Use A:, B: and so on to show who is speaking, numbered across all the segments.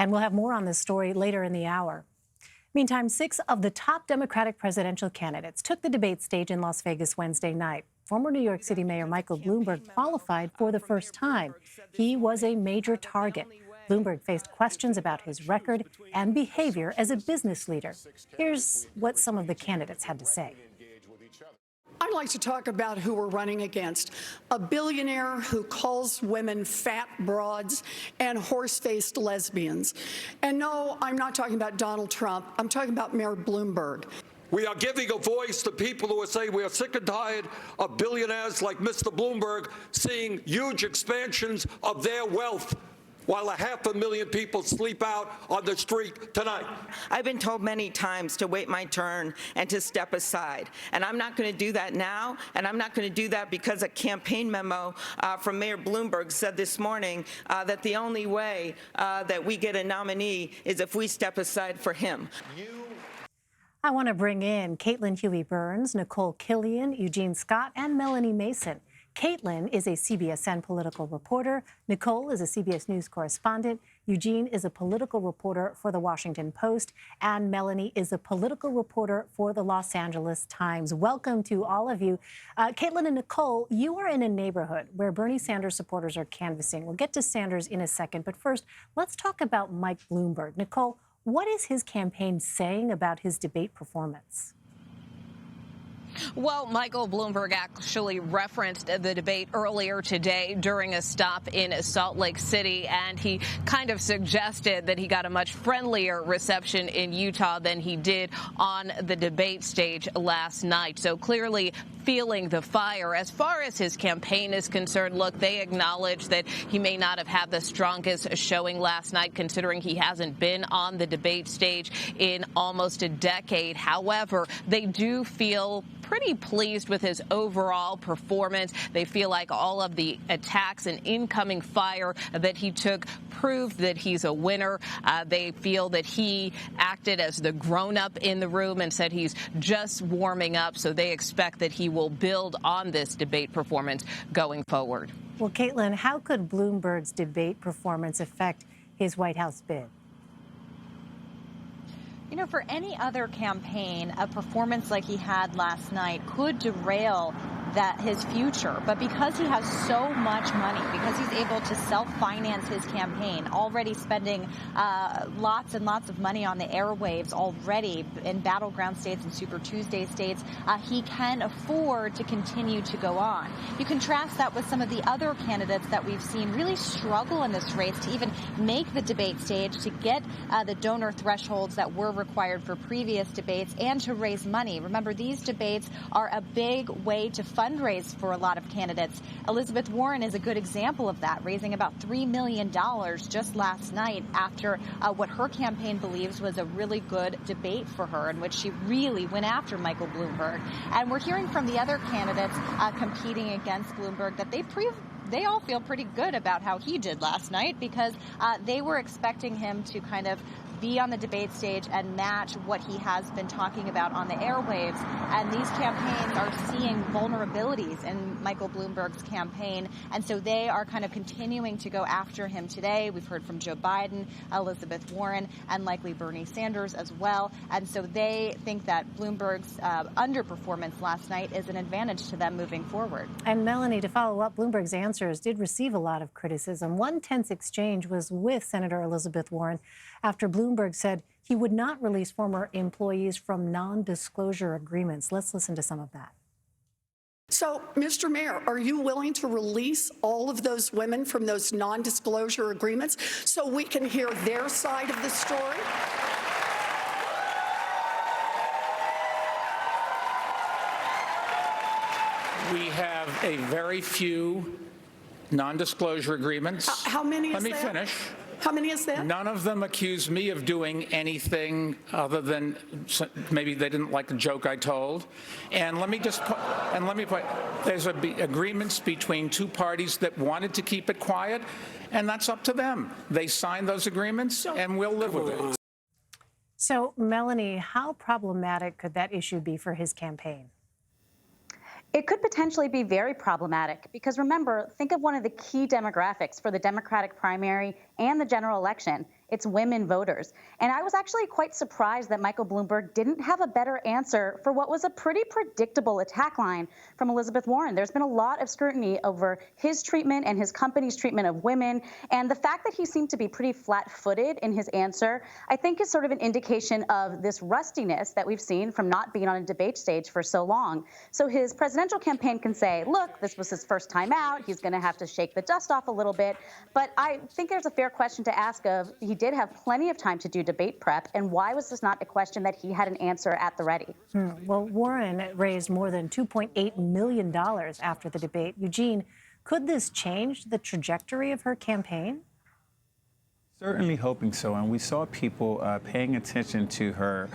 A: And we'll have more on this story later in the hour. Meantime, 6 of the top Democratic presidential candidates took the debate stage in Las Vegas Wednesday night. Former New York City Mayor Michael Bloomberg qualified for the first time. He was a major target. Bloomberg faced questions about his record and behavior as a business leader. Here's what some of the candidates had to say.
B: I'd like to talk about who we're running against. A billionaire who calls women fat broads and horse-faced lesbians. And no, I'm not talking about Donald Trump. I'm talking about Mayor Bloomberg.
C: We are giving a voice to people who are saying we are sick and tired of billionaires like Mr. Bloomberg seeing huge expansions of their wealth while 500,000 people sleep out on the street tonight.
D: I've been told many times to wait my turn and to step aside. And I'm not going to do that now, and I'm not going to do that because a campaign memo from Mayor Bloomberg said this morning that the only way that we get a nominee is if we step aside for him.
A: I want to bring in Caitlin Huey-Burns, Nikole Killion, Eugene Scott, and Melanie Mason. Caitlin is a CBSN political reporter. Nikole is a CBS News correspondent. Eugene is a political reporter for The Washington Post. And Melanie is a political reporter for the Los Angeles Times. Welcome to all of you. Caitlin and Nikole, you are in a neighborhood where Bernie Sanders supporters are canvassing. We'll get to Sanders in a second. But first, let's talk about Mike Bloomberg. Nikole, what is his campaign saying about his debate performance?
E: Well, Michael Bloomberg actually referenced the debate earlier today during a stop in Salt Lake City, and he kind of suggested that he got a much friendlier reception in Utah than he did on the debate stage last night. So clearly feeling the fire. As far as his campaign is concerned, look, they acknowledge that he may not have had the strongest showing last night, considering he hasn't been on the debate stage in almost a decade. However, they do feel pretty pleased with his overall performance. They feel like all of the attacks and incoming fire that he took proved that he's a winner. They feel that he acted as the grown-up in the room and said he's just warming up, so they expect that he will build on this debate performance going forward.
A: Well, Caitlin, how could Bloomberg's debate performance affect his White House bid?
F: You know, for any other campaign, a performance like he had last night could derail his future. But because he has so much money, because he's able to self-finance his campaign, already spending lots and lots of money on the airwaves already in battleground states and Super Tuesday states, he can afford to continue to go on. You contrast that with some of the other candidates that we've seen really struggle in this race to even make the debate stage, to get the donor thresholds that were required for previous debates, and to raise money. Remember, these debates are a big way to fundraise for a lot of candidates. Elizabeth Warren is a good example of that, raising about $3 million just last night after what her campaign believes was a really good debate for her, in which she really went after Michael Bloomberg. And we're hearing from the other candidates competing against Bloomberg that they all feel pretty good about how he did last night, because they were expecting him to kind of be on the debate stage and match what he has been talking about on the airwaves. And these campaigns are seeing vulnerabilities in Michael Bloomberg's campaign. And so they are kind of continuing to go after him today. We've heard from Joe Biden, Elizabeth Warren, and likely Bernie Sanders as well. And so they think that Bloomberg's underperformance last night is an advantage to them moving forward.
A: And Melanie, to follow up, Bloomberg's answers did receive a lot of criticism. One tense exchange was with Senator Elizabeth Warren after Bloomberg said he would not release former employees from non-disclosure agreements. Let's listen to some of that.
B: So, Mr. Mayor, are you willing to release all of those women from those non-disclosure agreements so we can hear their side of the story?
G: We have a very few non-disclosure agreements.
B: How many is
G: Let me
B: that?
G: finish.
B: How many is that?
G: None of them accuse me of doing anything other than maybe they didn't like the joke I told. And let me point, there's agreements between two parties that wanted to keep it quiet, and that's up to them. They signed those agreements, and we'll live with it.
A: So, Melanie, how problematic could that issue be for his campaign?
H: It could potentially be very problematic because, remember, think of one of the key demographics for the Democratic primary and the general election. it's women voters. And I was actually quite surprised that Michael Bloomberg didn't have a better answer for what was a pretty predictable attack line from Elizabeth Warren. There's been a lot of scrutiny over his treatment and his company's treatment of women. And the fact that he seemed to be pretty flat-footed in his answer, I think is sort of an indication of this rustiness that we've seen from not being on a debate stage for so long. So his presidential campaign can say, look, this was his first time out. He's going to have to shake the dust off a little bit. But I think there's a fair question to ask of, he did have plenty of time to do debate prep, and why was this not a question that he had an answer at the ready?
A: Well, Warren raised more than $2.8 million after the debate. Eugene, could this change the trajectory of her campaign?
I: Certainly hoping so, and we saw people paying attention to her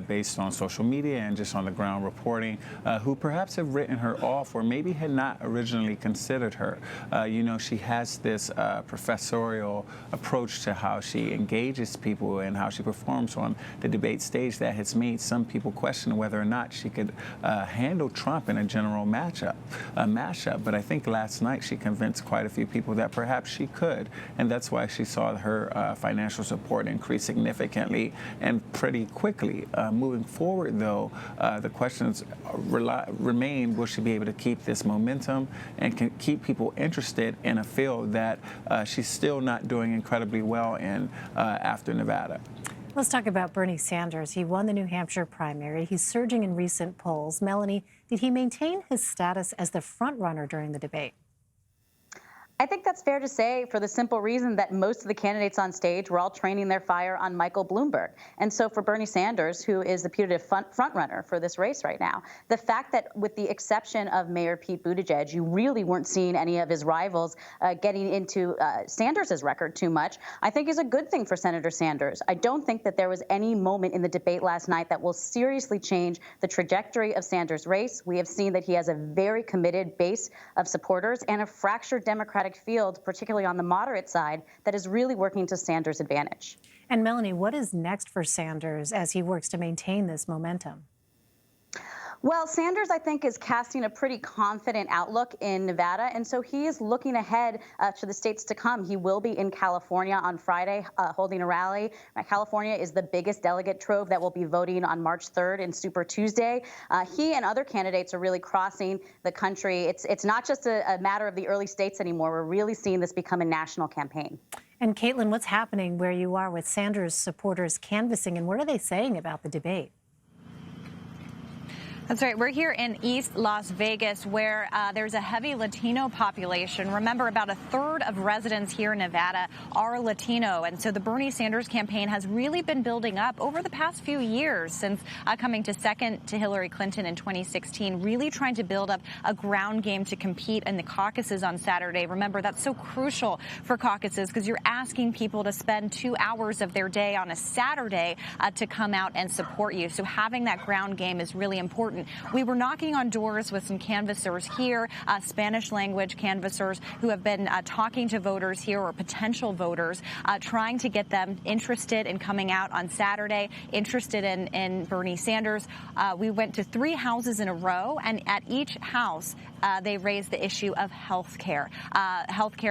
I: based on social media and just on the ground reporting, who perhaps have written her off or maybe had not originally considered her. You know, she has this professorial approach to how she engages people and how she performs on the debate stage that has made some people question whether or not she could handle Trump in a general mashup. But I think last night she convinced quite a few people that perhaps she could, and that's why she saw her financial support increase significantly and pretty quickly. Moving forward, though, the questions remain, will she be able to keep this momentum and can keep people interested in a field that she's still not doing incredibly well in after Nevada?
A: Let's talk about Bernie Sanders. He won the New Hampshire primary. He's surging in recent polls. Melanie, did he maintain his status as the front runner during the debate?
H: I think that's fair to say, for the simple reason that most of the candidates on stage were all training their fire on Michael Bloomberg. And so for Bernie Sanders, who is the putative front runner for this race right now, the fact that with the exception of Mayor Pete Buttigieg, you really weren't seeing any of his rivals getting into Sanders' record too much, I think is a good thing for Senator Sanders. I don't think that there was any moment in the debate last night that will seriously change the trajectory of Sanders' race. We have seen that he has a very committed base of supporters and a fractured Democratic field, particularly on the moderate side, that is really working to Sanders' advantage.
A: And Melanie, what is next for Sanders as he works to maintain this momentum?
H: Well, Sanders, I think, is casting a pretty confident outlook in Nevada, and so he is looking ahead to the states to come. He will be in California on Friday holding a rally. California is the biggest delegate trove that will be voting on March 3rd and Super Tuesday. He and other candidates are really crossing the country. It's not just a matter of the early states anymore. We're really seeing this become a national campaign.
A: And Caitlin, what's happening where you are with Sanders supporters canvassing, and what are they saying about the debate?
F: That's right. We're here in East Las Vegas, where there's a heavy Latino population. Remember, about a third of residents here in Nevada are Latino. And so the Bernie Sanders campaign has really been building up over the past few years, since coming to second to Hillary Clinton in 2016, really trying to build up a ground game to compete in the caucuses on Saturday. Remember, that's so crucial for caucuses because you're asking people to spend 2 hours of their day on a Saturday to come out and support you. So having that ground game is really important. We were knocking on doors with some canvassers here, Spanish language canvassers who have been talking to voters here, or potential voters, trying to get them interested in coming out on Saturday, interested in Bernie Sanders. We went to 3 houses in a row, and at each house, they raised the issue of health care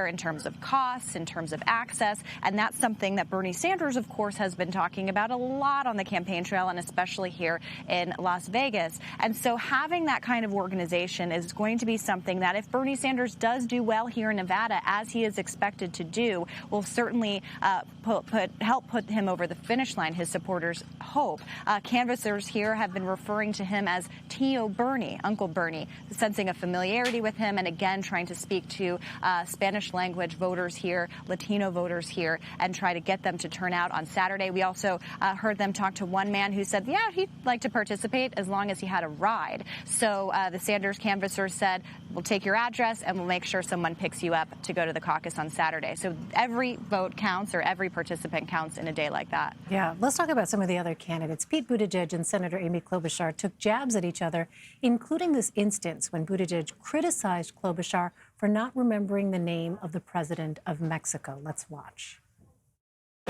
F: in terms of costs, in terms of access. And that's something that Bernie Sanders, of course, has been talking about a lot on the campaign trail, and especially here in Las Vegas. And so having that kind of organization is going to be something that, if Bernie Sanders does do well here in Nevada, as he is expected to do, will certainly help put him over the finish line, his supporters hope. Canvassers here have been referring to him as Tio Bernie, Uncle Bernie, sensing a familiarity with him, and again trying to speak to Spanish language voters here, Latino voters here, and try to get them to turn out on Saturday. We also heard them talk to one man who said, yeah, he'd like to participate as long as he had a ride. So the Sanders canvassers said, we'll take your address and we'll make sure someone picks you up to go to the caucus on Saturday. So every vote counts, or every participant counts in a day like that.
A: Yeah, let's talk about some of the other candidates. Pete Buttigieg and Senator Amy Klobuchar took jabs at each other, including this instance when Buttigieg criticized Klobuchar for not remembering the name of the president of Mexico. Let's watch.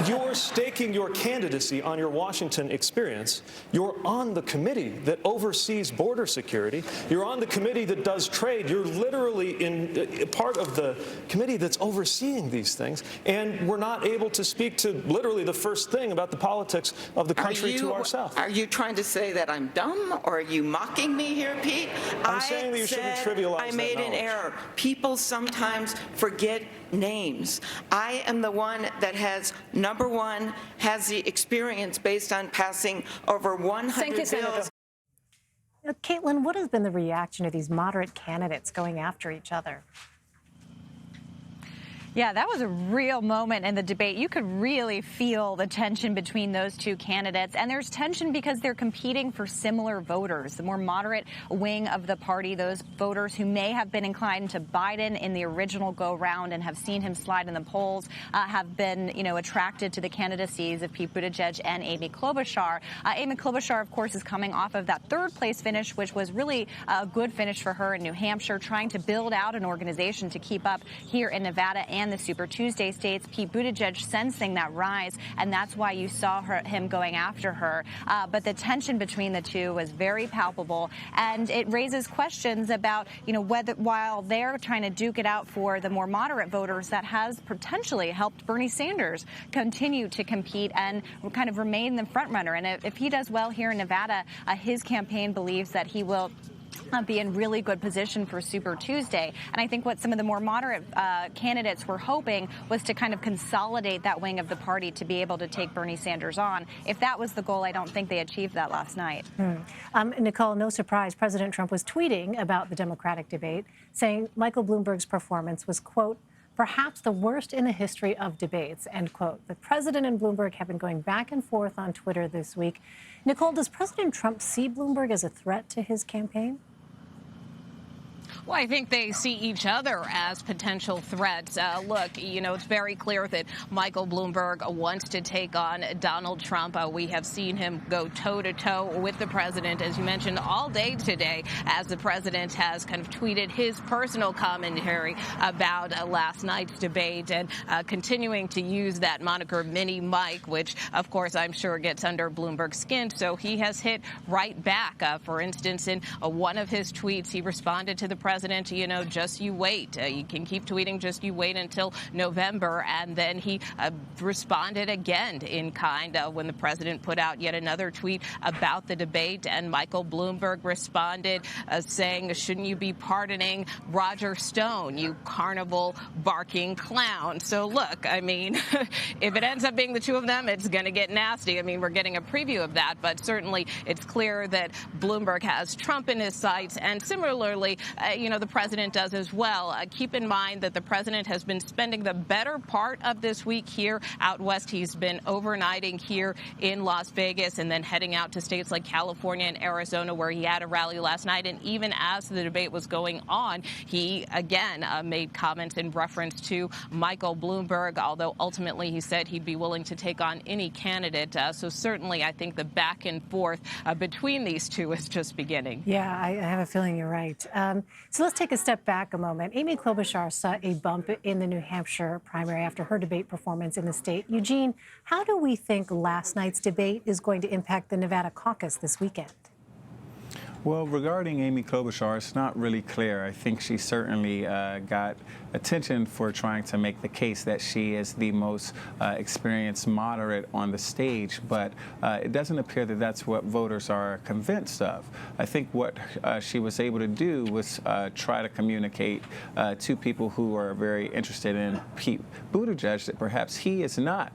J: You're staking your candidacy on your Washington experience. You're on the committee that oversees border security. You're on the committee that does trade. You're literally in part of the committee that's overseeing these things. And we're not able to speak to literally the first thing about the politics of the country to ourselves.
D: Are you trying to say that I'm dumb, or are you mocking me here, Pete?
J: I'm saying that you shouldn't trivialize that
D: I made an error. People sometimes forget names. I am the one that has, number one, has the experience based on passing over 100 bills.
A: Caitlin, what has been the reaction of these moderate candidates going after each other?
F: Yeah, that was a real moment in the debate. You could really feel the tension between those two candidates. And there's tension because they're competing for similar voters, the more moderate wing of the party, those voters who may have been inclined to Biden in the original go-round and have seen him slide in the polls, have been, attracted to the candidacies of Pete Buttigieg and Amy Klobuchar. Amy Klobuchar, of course, is coming off of that third-place finish, which was really a good finish for her in New Hampshire, trying to build out an organization to keep up here in Nevada and the Super Tuesday states. Pete Buttigieg sensing that rise, and that's why you saw him going after her. But the tension between the two was very palpable, and it raises questions about, whether while they're trying to duke it out for the more moderate voters, that has potentially helped Bernie Sanders continue to compete and kind of remain the front runner. And if he does well here in Nevada, his campaign believes that he will be in really good position for Super Tuesday. And I think what some of the more moderate candidates were hoping was to kind of consolidate that wing of the party to be able to take Bernie Sanders on. If that was the goal, I don't think they achieved that last night.
A: Nikole, no surprise, President Trump was tweeting about the Democratic debate, saying Michael Bloomberg's performance was, quote, perhaps the worst in the history of debates, end quote. The president and Bloomberg have been going back and forth on Twitter this week. Nikole, does President Trump see Bloomberg as a threat to his campaign?
E: Well, I think they see each other as potential threats. Look, it's very clear that Michael Bloomberg wants to take on Donald Trump. We have seen him go toe-to-toe with the president, as you mentioned, all day today, as the president has kind of tweeted his personal commentary about last night's debate and continuing to use that moniker Mini Mike, which, of course, I'm sure gets under Bloomberg's skin. So he has hit right back. For instance, in one of his tweets, he responded to the president, just you wait. You can keep tweeting, just you wait until November. And then he responded again in kind when the president put out yet another tweet about the debate. And Michael Bloomberg responded saying, shouldn't you be pardoning Roger Stone, you carnival barking clown? So look, if it ends up being the two of them, it's going to get nasty. We're getting a preview of that, but certainly it's clear that Bloomberg has Trump in his sights. And similarly, the president does as well. Keep in mind that the president has been spending the better part of this week here out west. He's been overnighting here in Las Vegas and then heading out to states like California and Arizona, where he had a rally last night. And even as the debate was going on, he again made comments in reference to Michael Bloomberg, although ultimately he said he'd be willing to take on any candidate. So certainly I think the back and forth between these two is just beginning.
A: Yeah, I have a feeling you're right. So let's take a step back a moment. Amy Klobuchar saw a bump in the New Hampshire primary after her debate performance in the state. Eugene, how do we think last night's debate is going to impact the Nevada caucus this weekend?
I: Well, regarding Amy Klobuchar, it's not really clear. I think she certainly got attention for trying to make the case that she is the most experienced moderate on the stage, but it doesn't appear that that's what voters are convinced of. I think what she was able to do was try to communicate to people who are very interested in Pete Buttigieg that perhaps he is not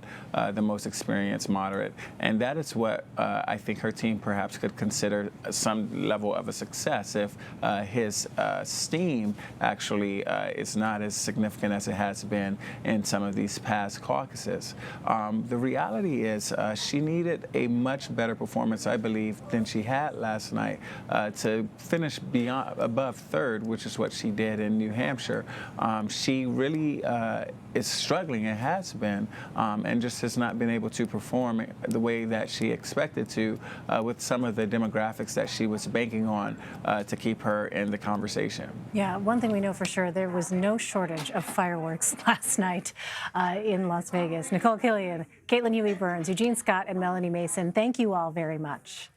I: the most experienced moderate, and that is what I think her team perhaps could consider some level of a success if his steam actually is not as significant as it has been in some of these past caucuses. The reality is she needed a much better performance, I believe, than she had last night to finish above third, which is what she did in New Hampshire. She really is struggling and has been, and just has not been able to perform the way that she expected to with some of the demographics that she was banking on to keep her in the conversation.
A: Yeah, one thing we know for sure, there was no shortage shortage of fireworks last night in Las Vegas. Nikole Killion, Caitlin Huey-Burns, Eugene Scott, and Melanie Mason, thank you all very much.